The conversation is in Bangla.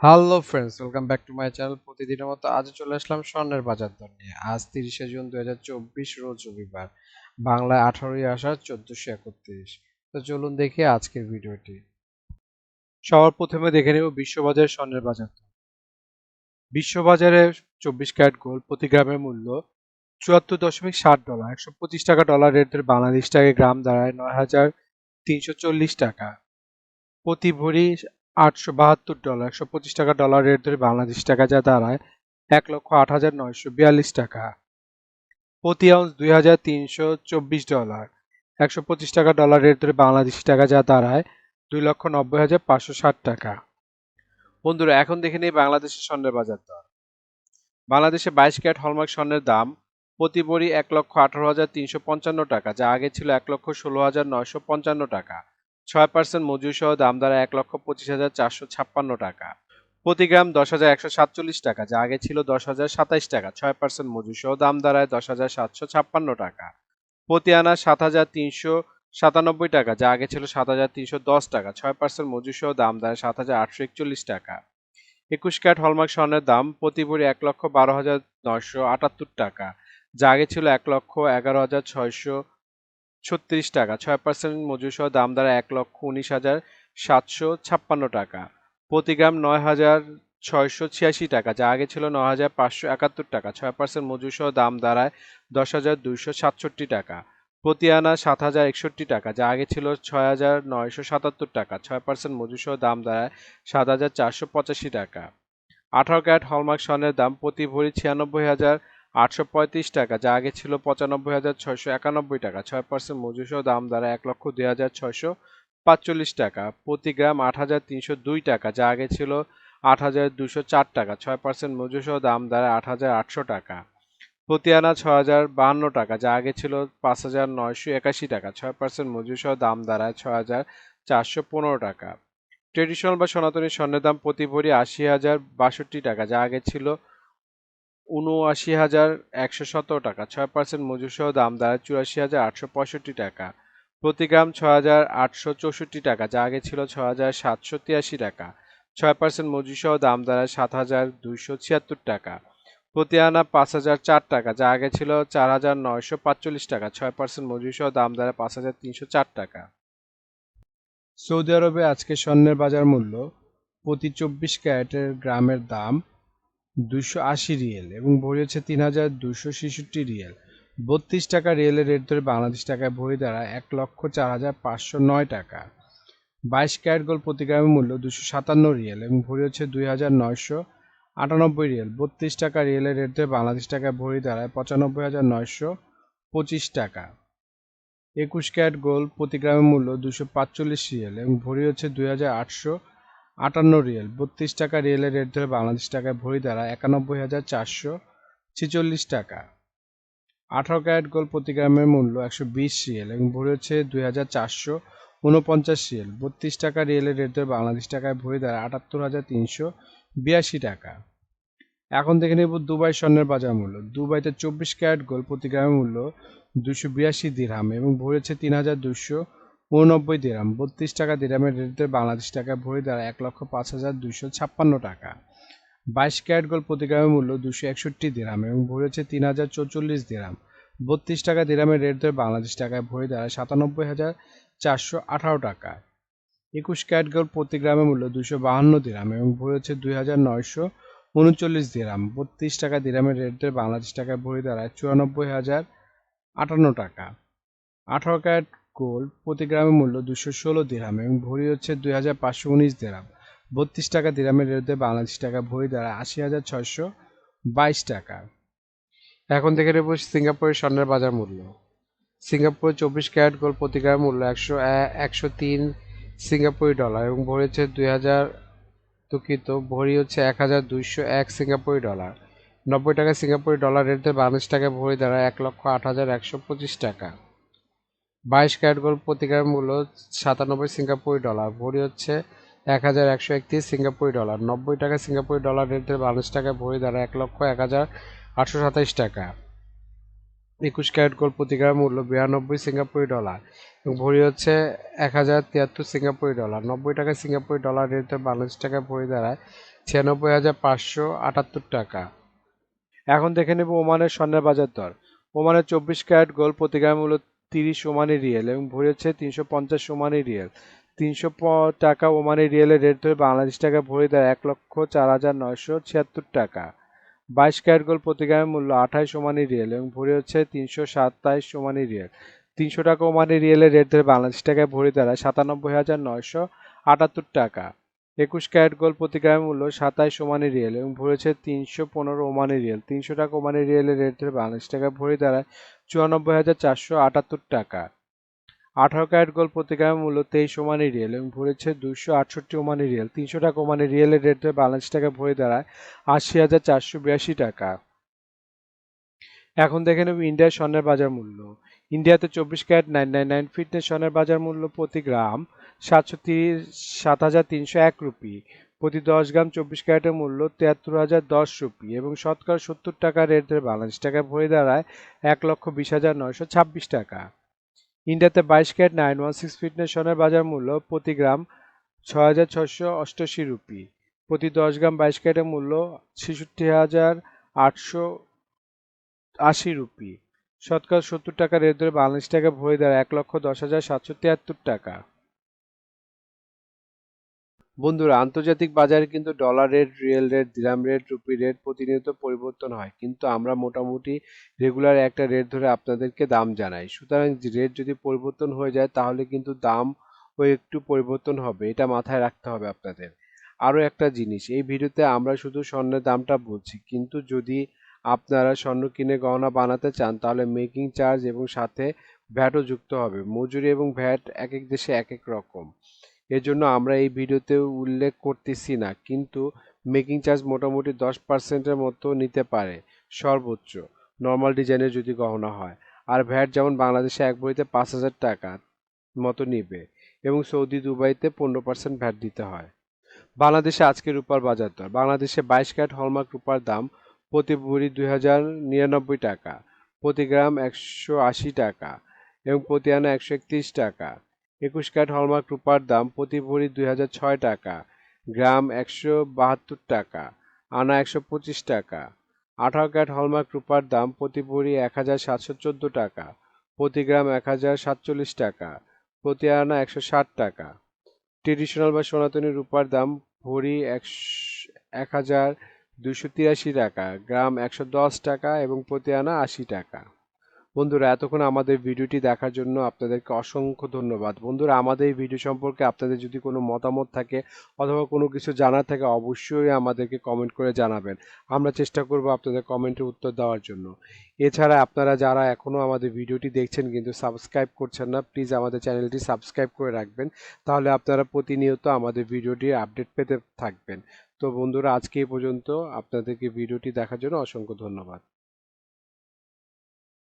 Hello friends, welcome back to my channel. প্রতিদিনের মতো আজ চলে আসলাম স্বর্ণের বাজার দর নিয়ে। আজ 30শে জুন 2024 রোজ রবিবার, বাংলায় 18ই আষাঢ় 1431। তো চলুন দেখি আজকের ভিডিওটি। সবার প্রথমে দেখে নেব বিশ্ববাজারে স্বর্ণের বাজার দর। বিশ্ববাজারে 24 ক্যারেট গোল্ড প্রতি গ্রামের মূল্য $74.60, 125 টাকা ডলার রেট ধরে বাংলাদেশ টাকায় গ্রাম দাঁড়ায় 9,340 টাকা। প্রতি ভরি $872, 125 টাকা ডলার রেট ধরে বাংলাদেশ টাকা যা দাঁড়ায় 1,08,942 টাকা। প্রতি আউন্স $2,324, 125 টাকা ডলার রেট ধরে বাংলাদেশি টাকা যা দাঁড়ায় 2,90,560 টাকা। বন্ধুরা, এখন দেখে নিই বাংলাদেশের স্বর্ণের বাজার দর। বাংলাদেশে 22 ক্যারেট হলমার্ক স্বর্ণের দাম প্রতি ভরি 1,18,355 টাকা, যা আগে ছিল 1,16,955 টাকা। 6% মজুরি সহ দাম দাঁড়ায় 1,25,456 টাকা। প্রতি গ্রাম 10,147 টাকা, যা আগে ছিল 10,027 টাকা। 6% মজুরি সহ দাম দাঁড়ায় 10,756 টাকা। প্রতি আনা 7,397 টাকা, যা আগে ছিল 7,310 টাকা। 6% মজুরি সহ দাম দাঁড়ায় 7,841 টাকা। 21 ক্যারেট হলমার্ক স্বর্ণের দাম প্রতি ভরি 1,12,978 টাকা, যা আগে ছিল 1,11,636 টাকা। 6% মজুরি সহ দাম দাঁড়ায় 1,19,756 টাকা। প্রতি গ্রাম 9,686 টাকা, যা আগে ছিল 9,571 টাকা। 6% মজুরি সহ দাম দাঁড়ায় 10,267 টাকা। প্রতি আনা 7,061 টাকা, যা আগে ছিল 6,977 টাকা। 6% মজুরি সহ দাম দাঁড়ায় 7,485 টাকা। 18 ক্যারেট হলমার্ক স্বর্ণের দাম প্রতি ভরি 96,835 টাকা, যা আগে ছিল 95,691 টাকা। 6% মজুরি সহ দাম দাঁড়ায় 1,02,645 টাকা। প্রতি গ্রাম 8,302 টাকা, যা আগে ছিল 8,204 টাকা। 6% মজুরি সহ দাম দাঁড়ায় 8,800 টাকা। প্রতি আনা 6,052 টাকা, যা আগে ছিল 5,981 টাকা। 6% মজুরি সহ দাম দাঁড়ায় 6,415 টাকা। ট্রেডিশনাল বা সনাতনী স্বর্ণের দাম প্রতি ভরি 80,062 টাকা, যা আগে ছিল 79,117 টাকা। 6% মজুরি সহ দাম দাঁড়ায় 84,865 টাকা। প্রতি গ্রাম 6,864 টাকা, যা আগে ছিল 6,783 টাকা। 6% মজুরি সহ দাম দাঁড়ায় 7,276 টাকা। প্রতি আনা 5,004 টাকা, যা আগে ছিল 4,945 টাকা। 6% মজুরি সহ দাম দাঁড়ায় 5,304 টাকা। সৌদি আরবে আজকে স্বর্ণের বাজার মূল্য প্রতি 24 ক্যারেটের গ্রামের দাম 280 রিয়েল এবং ভরি হচ্ছে 3,266 রিয়েল। 32 টাকা রিয়েলের রেট ধরে বাংলাদেশ টাকায় ভরি দাঁড়ায় 1,04,509 টাকা। 22 ক্যারেট গোল্ড প্রতি গ্রামের মূল্য 257 রিয়েল এবং ভরি হচ্ছে 2,998 রিয়েল। 32 টাকা রিয়েলের রেট ধরে বাংলাদেশ টাকায় ভরি দাঁড়ায় 95,925 টাকা। 21 ক্যারেট গোল্ড প্রতি গ্রামের মূল্য 245 রিয়েল এবং ভরি হচ্ছে 2,858 রিয়েল। 32 টাকা রিয়েলের রেট ধরে বাংলাদেশ টাকায় ভরি দাঁড়ায় 91,446 টাকা। 18 ক্যারেট গোল্ড প্রতি গ্রামের মূল্য 120 রিয়েল এবং ভরি হচ্ছে 2,449 রিয়েল। 32 টাকা রিয়েলের রেট ধরে বাংলাদেশ টাকায় ভরি দাঁড়ায় 78,382 টাকা। এখন দেখে নেব দুবাই স্বর্ণের বাজার মূল্য। দুবাইতে 24 ক্যারেট গোল্ড প্রতি গ্রামের মূল্য 282 দিরহাম এবং ভরি হচ্ছে 3,289 দিরহাম। 32 টাকা দিরহামের রেট ধরে বাংলাদেশ টাকায় ভরি দাঁড়ায় 1,05,256 টাকা। 22 ক্যারেট গোল্ড প্রতি গ্রামের মূল্য 261 দিরহাম এবং ভরি হচ্ছে 3,044 দিরহাম। 32 টাকা দিরহামের রেট ধরে বাংলাদেশ টাকায় ভরি দাঁড়ায় 97,418 টাকা। 21 ক্যারেট গোল্ড প্রতি গ্রামের মূল্য 252 দিরহাম এবং ভরি হচ্ছে 2,939 দিরহাম। 32 টাকা দিরহামের রেট ধরে বাংলাদেশ টাকায় ভরি দাঁড়ায় 94,058 টাকা। 18 ক্যারেট গোল্ড প্রতি গ্রামের মূল্য 216 দিরহাম এবং ভরি হচ্ছে 2,519 দিরহাম। 32 টাকা দিরহামের রেট ধরে বাংলাদেশ টাকায় ভরি দাঁড়ায় 80,622 টাকা। এখন দেখে নেব সিঙ্গাপুরের স্বর্ণের বাজার মূল্য। সিঙ্গাপুরে 24 ক্যারেট গোল্ড প্রতি গ্রামের মূল্য 103 সিঙ্গাপুরি ডলার এবং ভরি হচ্ছে 1,201 সিঙ্গাপুরি ডলার। 90 টাকা সিঙ্গাপুরি ডলার রেট ধরে বাংলাদেশ টাকায় ভরি দাঁড়ায় 1,08,125 টাকা। 22 ক্যারেট গোল্ড প্রতি গ্রামের মূল্য 97 সিঙ্গাপুরি ডলার, ভরি হচ্ছে 1,131 সিঙ্গাপুরি ডলার। 90 টাকা সিঙ্গাপুরি ডলার রেট ধরে বাংলাদেশ টাকায় ভরি দাঁড়ায় 1,01,827 টাকা। 21 ক্যারেট গোল্ড প্রতি গ্রামের মূল্য 92 সিঙ্গাপুরি ডলার এবং ভরি হচ্ছে 1,073 সিঙ্গাপুরি ডলার। 90 টাকা সিঙ্গাপুরি ডলার রেট ধরে বাংলাদেশ টাকায় ভরি দাঁড়ায় 96,578 টাকা। এখন দেখে নেব ওমানের স্বর্ণের বাজার দর। ওমানের 24 ক্যারেট গোল্ড প্রতি গ্রাম মূল্য 30 ওমানি রিয়েল এবং ভরি হচ্ছে 350 ওমানি রিয়েল। 300 টাকা ওমানি রিয়েলের রেট ধরে বাংলাদেশ টাকা ভরি দেয় 1,04,976 টাকা। 22 ক্যারেট গোল্ড প্রতি গ্রামের মূল্য 28 ওমানি রিয়েল এবং ভরি হচ্ছে 327 ওমানি রিয়েল। 300 টাকা ওমানি রিয়েলের রেট ধরে বাংলাদেশ টাকায় ভরি দাঁড়ায় 97,978 টাকা। 21 ক্যারেট গোল্ড প্রতি গ্রামের মূল্য 27 ওমানি রিয়েল এবং ভরি হচ্ছে 315 ওমানি রিয়েল। 300 টাকা ওমানি রিয়েলের রেট ধরে বাংলাদেশ টাকায় ভরি দাঁড়ায় 94,478 টাকা। 18 ক্যারেট গোল্ড প্রতি গ্রামের মূল্য 23 ওমানি রিয়েল এবং ভরি হচ্ছে 268 ওমানি রিয়েল। 300 টাকা ওমানি রিয়েলের রেট ধরে বাংলাদেশ টাকায় ভরি দাঁড়ায় 80,482 টাকা। এখন দেখে নেব ইন্ডিয়ার স্বর্ণের বাজার মূল্য। ইন্ডিয়াতে 24 ক্যারেট 999 ফিটনেস স্বর্ণের বাজার মূল্য প্রতি গ্রাম 7,301 রুপি। প্রতি 10 গ্রাম 24 ক্যারেটের মূল্য 73,010 রুপি এবং শতকরা 70 টাকা রেট ধরে বাংলাদেশ টাকায় ভরি দাঁড়ায় 1,20,926 টাকা। ইন্ডিয়াতে 22 ক্যারেট 916 ফিটনেস স্বর্ণের বাজার মূল্য প্রতি গ্রাম 6,688 রুপি। প্রতি 10 গ্রাম 22 ক্যারেটের মূল্য 66,880 রুপি। শতকরা 70 টাকা রেট ধরে বাংলাদেশ টাকা ভরি দাঁড়ায় 1,10,773 টাকা। বন্ধুরা, আন্তর্জাতিক বাজারে কিন্তু ডলার রেট, রিয়েল রেট, দিরহাম রেট, রুপি রেট প্রতিনিয়ত পরিবর্তন হয়, কিন্তু আমরা মোটামুটি রেগুলার একটা রেট ধরে আপনাদেরকে দাম জানাই। সুতরাং রেট যদি পরিবর্তন হয়ে যায় তাহলে কিন্তু দাম ও একটু পরিবর্তন হবে, এটা মাথায় রাখতে হবে আপনাদের। আরও একটা জিনিস, এই ভিডিওতে আমরা শুধু স্বর্ণের দামটা বলছি, কিন্তু যদি আপনারা স্বর্ণ কিনে গহনা বানাতে চান তাহলে মেকিং চার্জ এবং সাথে ভ্যাটও যুক্ত হবে। মজুরি এবং ভ্যাট এক এক দেশে এক এক রকম, এজন্য আমরা এই ভিডিওতে উল্লেখ করতেছি না, কিন্তু মেকিং চার্জ মোটামুটি 10%-এর মতো নিতে পারে সর্বোচ্চ, নর্মাল ডিজাইনের যদি গহনা হয়। আর ভ্যাট যেমন বাংলাদেশে এক ভরিতে 5,000 টাকার মতো নিবে এবং সৌদি দুবাইতে 15% ভ্যাট দিতে হয়। বাংলাদেশে আজকে রূপার বাজার দর। বাংলাদেশে 22 ক্যারেট হলমার্ক রূপার দাম প্রতি ভরি 2,099 টাকা, প্রতি গ্রাম 180 টাকা এবং প্রতি আনা 131 টাকা। 21 ক্যারেট হলমার্ক রূপার দাম প্রতি ভরি 2,006 টাকা, গ্রাম 172 টাকা, আনা 125 টাকা। 18 ক্যারেট হলমার্ক রূপার দাম প্রতি ভরি 1,714 টাকা, প্রতি গ্রাম 1,047 টাকা, প্রতি আনা 160 টাকা। ট্রেডিশনাল বা সনাতনী রূপার দাম ভরি 1,283 টাকা, গ্রাম 110 টাকা এবং প্রতি আনা 80 টাকা। বন্ধুরা, এতক্ষণ আমাদের ভিডিওটি দেখার জন্য আপনাদেরকে অসংখ্য ধন্যবাদ। বন্ধুরা, আমাদের এই ভিডিও সম্পর্কে আপনাদের যদি কোনো মতামত থাকে অথবা কোনো কিছু জানার থাকে অবশ্যই আমাদেরকে কমেন্ট করে জানাবেন। আমরা চেষ্টা করব আপনাদের কমেন্টের উত্তর দেওয়ার জন্য। এছাড়া আপনারা যারা এখনও আমাদের ভিডিওটি দেখছেন কিন্তু সাবস্ক্রাইব করছেন না, প্লিজ আমাদের চ্যানেলটি সাবস্ক্রাইব করে রাখবেন, তাহলে আপনারা প্রতিনিয়ত আমাদের ভিডিওটির আপডেট পেতে থাকবেন। তো বন্ধুরা, আজকে এই পর্যন্ত। আপনাদেরকে ভিডিওটি দেখার জন্য অসংখ্য ধন্যবাদ।